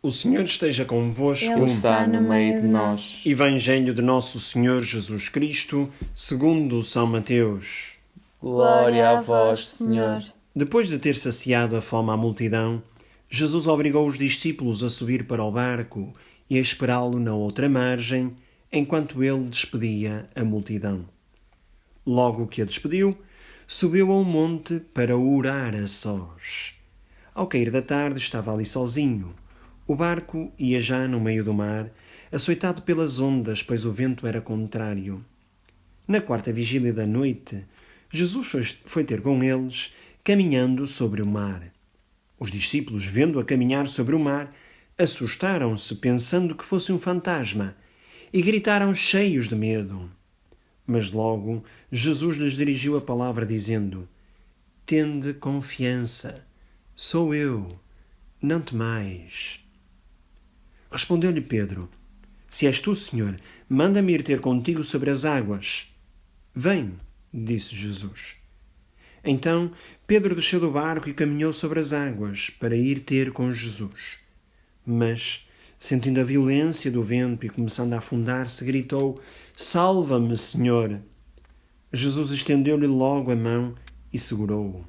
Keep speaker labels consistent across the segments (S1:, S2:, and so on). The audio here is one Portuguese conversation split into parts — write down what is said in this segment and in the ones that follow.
S1: O Senhor esteja convosco.
S2: Ele está no meio de nós.
S1: Evangelho de Nosso Senhor Jesus Cristo, segundo São Mateus.
S2: Glória a vós, Senhor.
S1: Depois de ter saciado a fome à multidão, Jesus obrigou os discípulos a subir para o barco e a esperá-lo na outra margem, enquanto ele despedia a multidão. Logo que a despediu, subiu a um monte para orar a sós. Ao cair da tarde estava ali sozinho. O barco ia já no meio do mar, açoitado pelas ondas, pois o vento era contrário. Na quarta vigília da noite, Jesus foi ter com eles, caminhando sobre o mar. Os discípulos, vendo-a caminhar sobre o mar, assustaram-se, pensando que fosse um fantasma, e gritaram cheios de medo. Mas logo Jesus lhes dirigiu a palavra, dizendo: Tende confiança, sou eu, não temais. Respondeu-lhe Pedro: Se és tu, Senhor, manda-me ir ter contigo sobre as águas. Vem, disse Jesus. Então Pedro desceu do barco e caminhou sobre as águas para ir ter com Jesus. Mas, sentindo a violência do vento e começando a afundar-se, gritou: Salva-me, Senhor! Jesus estendeu-lhe logo a mão e segurou-o.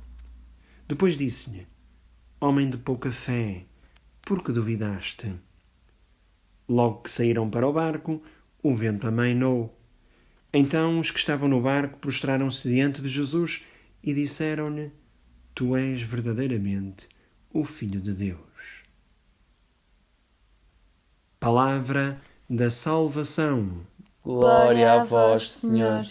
S1: Depois disse-lhe: Homem de pouca fé, por que duvidaste? Logo que saíram para o barco, o vento amainou. Então os que estavam no barco prostraram-se diante de Jesus e disseram-lhe: Tu és verdadeiramente o Filho de Deus. Palavra da salvação.
S2: Glória a vós, Senhor.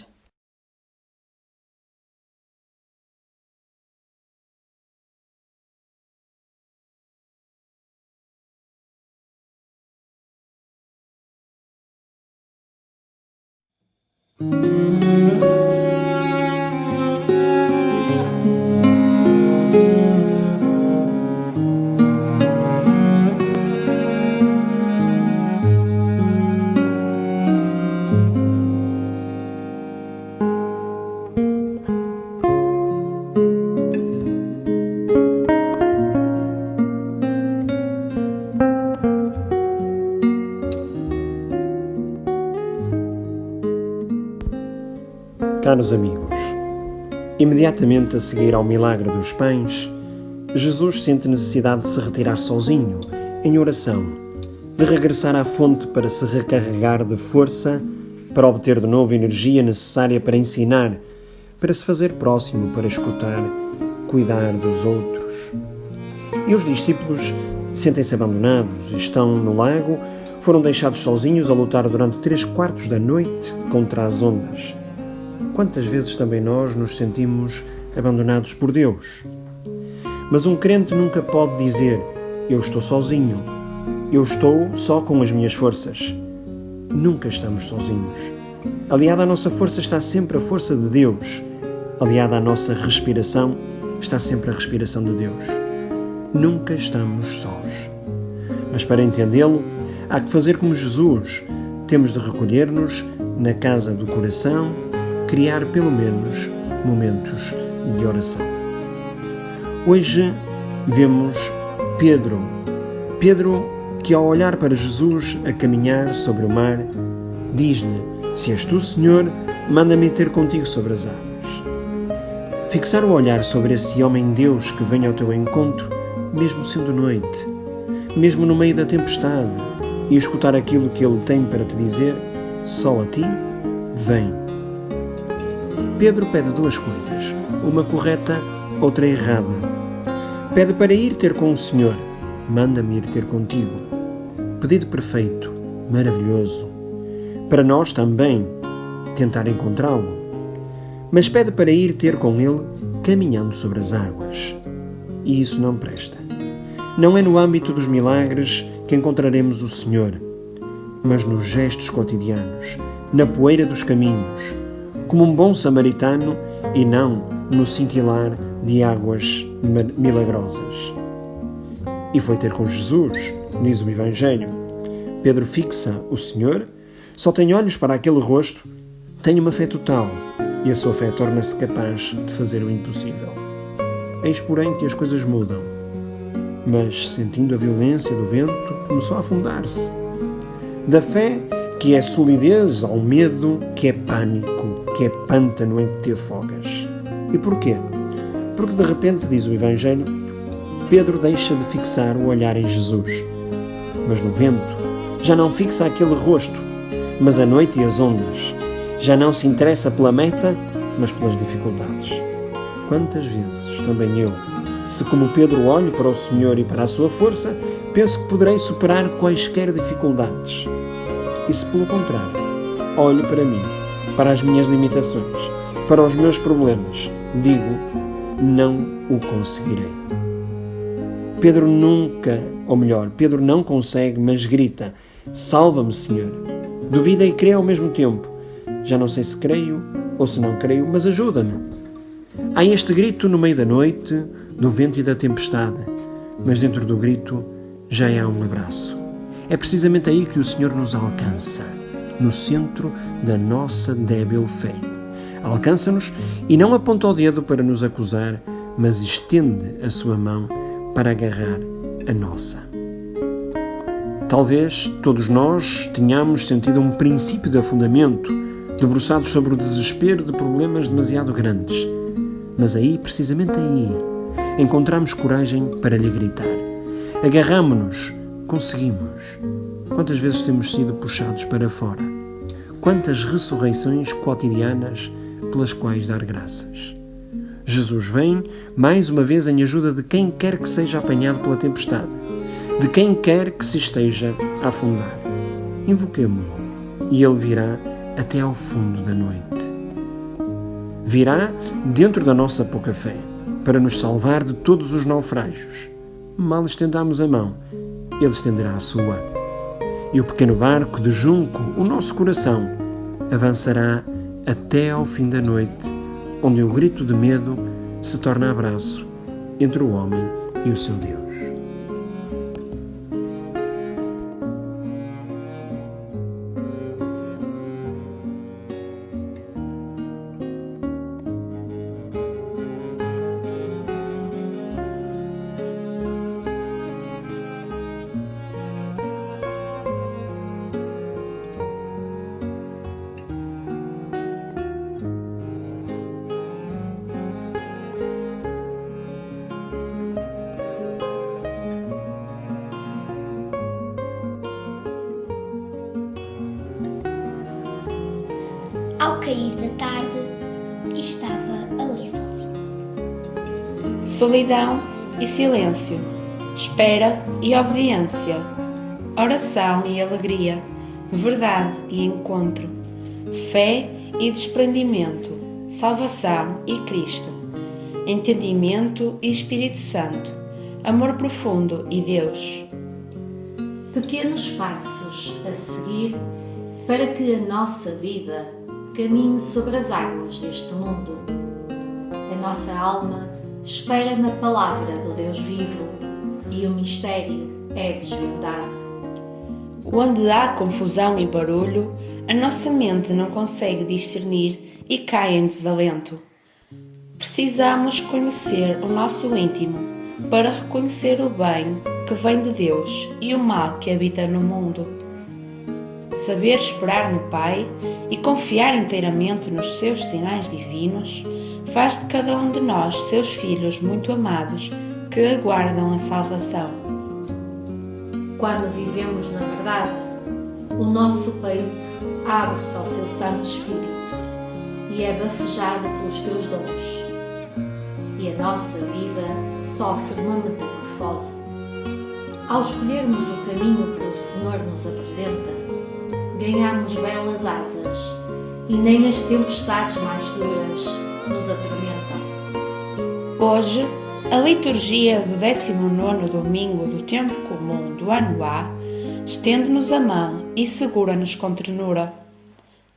S1: Caros amigos, imediatamente a seguir ao milagre dos pães, Jesus sente necessidade de se retirar sozinho, em oração, de regressar à fonte para se recarregar de força, para obter de novo energia necessária para ensinar, para se fazer próximo, para escutar, cuidar dos outros. E os discípulos sentem-se abandonados, estão no lago, foram deixados sozinhos a lutar durante 3/4 da noite contra as ondas. Quantas vezes também nós nos sentimos abandonados por Deus? Mas um crente nunca pode dizer: eu estou sozinho, eu estou só com as minhas forças. Nunca estamos sozinhos. Aliada à nossa força está sempre a força de Deus. Aliada à nossa respiração está sempre a respiração de Deus. Nunca estamos sós. Mas para entendê-lo, há que fazer como Jesus. Temos de recolher-nos na casa do coração, criar pelo menos momentos de oração. Hoje vemos Pedro que ao olhar para Jesus a caminhar sobre o mar, diz-lhe: Se és tu, Senhor, manda-me ter contigo sobre as águas. Fixar o olhar sobre esse homem-Deus que vem ao teu encontro, mesmo sendo noite, mesmo no meio da tempestade, e escutar aquilo que ele tem para te dizer: só a ti, vem. Pedro pede duas coisas, uma correta, outra errada. Pede para ir ter com o Senhor, manda-me ir ter contigo. Pedido perfeito, maravilhoso. Para nós também tentar encontrá-lo. Mas pede para ir ter com ele caminhando sobre as águas. E isso não presta. Não é no âmbito dos milagres que encontraremos o Senhor, mas nos gestos cotidianos, na poeira dos caminhos, como um bom samaritano e não no cintilar de águas milagrosas. E foi ter com Jesus, diz o Evangelho. Pedro fixa o Senhor, só tem olhos para aquele rosto, tem uma fé total e a sua fé torna-se capaz de fazer o impossível. Eis, porém, que as coisas mudam. mas, sentindo a violência do vento, começou a afundar-se. Da fé, que é solidez, ao medo, que é pânico, que é pântano em que te afogas. E porquê? Porque de repente, diz o Evangelho, Pedro deixa de fixar o olhar em Jesus. Mas no vento, já não fixa aquele rosto, mas a noite e as ondas. Já não se interessa pela meta, mas pelas dificuldades. Quantas vezes também eu, se como Pedro olho para o Senhor e para a sua força, penso que poderei superar quaisquer dificuldades. E se pelo contrário, olho para mim, para as minhas limitações, para os meus problemas, digo, não o conseguirei. Pedro Pedro não consegue, mas grita, salva-me, Senhor. Duvida e crê ao mesmo tempo. Já não sei se creio ou se não creio, mas ajuda-me. Há este grito no meio da noite, do vento e da tempestade, mas dentro do grito já há um abraço. É precisamente aí que o Senhor nos alcança, no centro da nossa débil fé. Alcança-nos e não aponta o dedo para nos acusar, mas estende a sua mão para agarrar a nossa. Talvez todos nós tenhamos sentido um princípio de afundamento, debruçados sobre o desespero de problemas demasiado grandes. Mas aí, precisamente aí, encontramos coragem para lhe gritar. Agarramo-nos, conseguimos. Quantas vezes temos sido puxados para fora? Quantas ressurreições cotidianas pelas quais dar graças? Jesus vem, mais uma vez, em ajuda de quem quer que seja apanhado pela tempestade, de quem quer que se esteja a afundar. Invoquemo-lo e ele virá até ao fundo da noite. Virá dentro da nossa pouca fé, para nos salvar de todos os naufrágios. Mal estendamos a mão, ele estenderá a sua. E o pequeno barco de junco, o nosso coração, avançará até ao fim da noite, onde o grito de medo se torna abraço entre o homem e o seu Deus.
S3: Ao cair da tarde, estava ali sozinho.
S2: Solidão e silêncio, espera e obediência, oração e alegria, verdade e encontro, fé e desprendimento, salvação e Cristo, entendimento e Espírito Santo, amor profundo e Deus.
S4: Pequenos passos a seguir para que a nossa vida caminhe sobre as águas deste mundo. A nossa alma espera na palavra do Deus vivo e o mistério é desvendado.
S2: Onde há confusão e barulho, a nossa mente não consegue discernir e cai em desalento. Precisamos conhecer o nosso íntimo para reconhecer o bem que vem de Deus e o mal que habita no mundo. Saber esperar no Pai e confiar inteiramente nos seus sinais divinos faz de cada um de nós seus filhos muito amados que aguardam a salvação.
S4: Quando vivemos na verdade, o nosso peito abre-se ao seu Santo Espírito e é bafejado pelos seus dons. E a nossa vida sofre uma metamorfose. Ao escolhermos o caminho que o Senhor nos apresenta, ganhamos belas asas e nem as tempestades mais duras nos atormentam.
S2: Hoje, a liturgia do 19º domingo do tempo comum do ano A estende-nos a mão e segura-nos com ternura.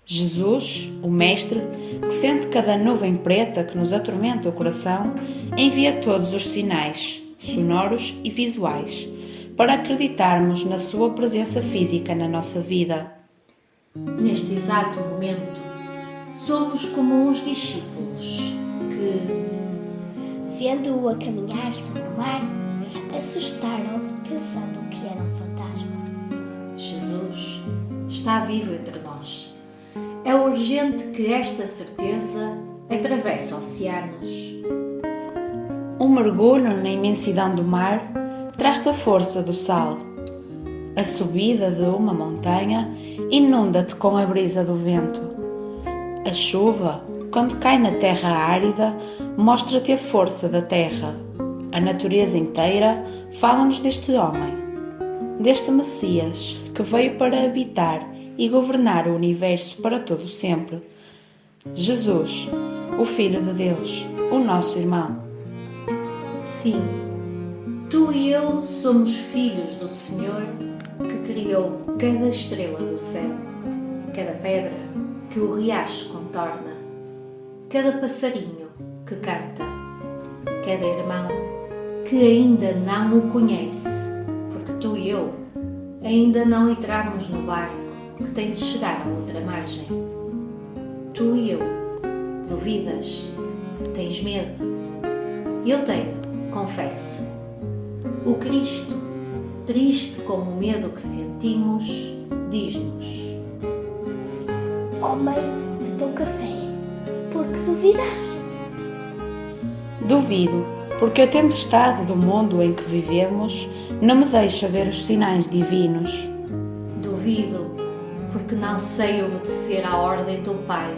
S2: Jesus, o Mestre, que sente cada nuvem preta que nos atormenta o coração, envia todos os sinais, sonoros e visuais, para acreditarmos na sua presença física na nossa vida.
S4: Neste exato momento, somos como uns discípulos que,
S3: Vendo-o a caminhar sobre o mar, assustaram-se pensando que era um fantasma.
S4: Jesus está vivo entre nós. É urgente que esta certeza atravesse oceanos.
S2: Um mergulho na imensidão do mar traz-te a força do sal. A subida de uma montanha inunda-te com a brisa do vento. A chuva, quando cai na terra árida, mostra-te a força da terra. A natureza inteira fala-nos deste homem, deste Messias que veio para habitar e governar o universo para todo sempre. Jesus, o Filho de Deus, o nosso irmão.
S4: Sim, tu e eu somos filhos do Senhor que criou cada estrela do céu, cada pedra que o riacho contorna, cada passarinho que canta, cada irmão que ainda não o conhece, porque tu e eu ainda não entramos no barco que tem de chegar à outra margem. Tu e eu, duvidas, tens medo. Eu tenho, confesso. O Cristo, triste com o medo que sentimos, diz-nos:
S3: Homem de pouca fé, porque duvidaste?
S2: Duvido, porque a tempestade do mundo em que vivemos não me deixa ver os sinais divinos.
S4: Duvido, porque não sei obedecer à ordem do Pai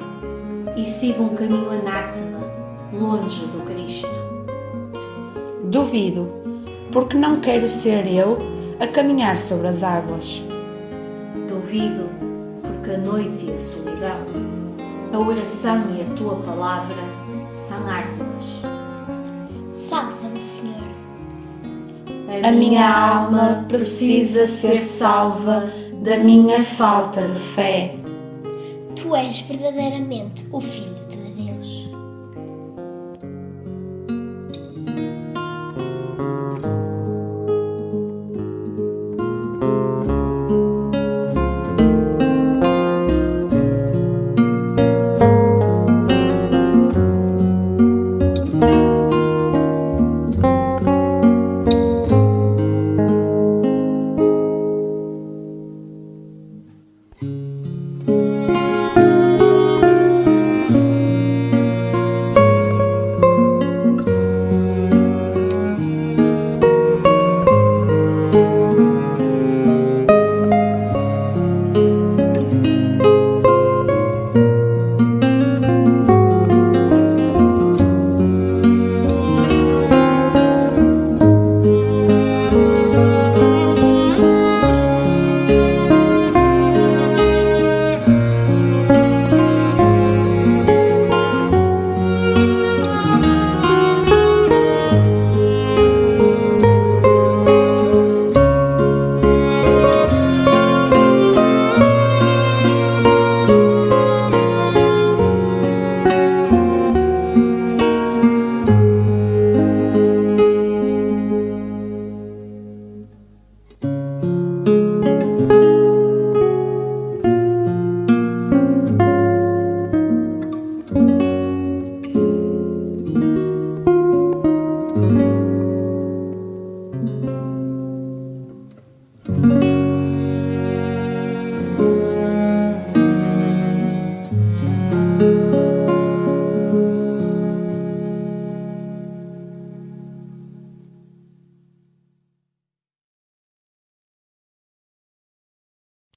S4: e sigo um caminho anátema, longe do Cristo.
S2: Duvido, porque não quero ser eu a caminhar sobre as águas.
S4: Duvido, porque a noite e a solidão, a oração e a tua palavra são árduas.
S3: Salva-me, Senhor.
S2: A minha alma precisa ser salva da minha falta de fé.
S3: Tu és verdadeiramente o Filho de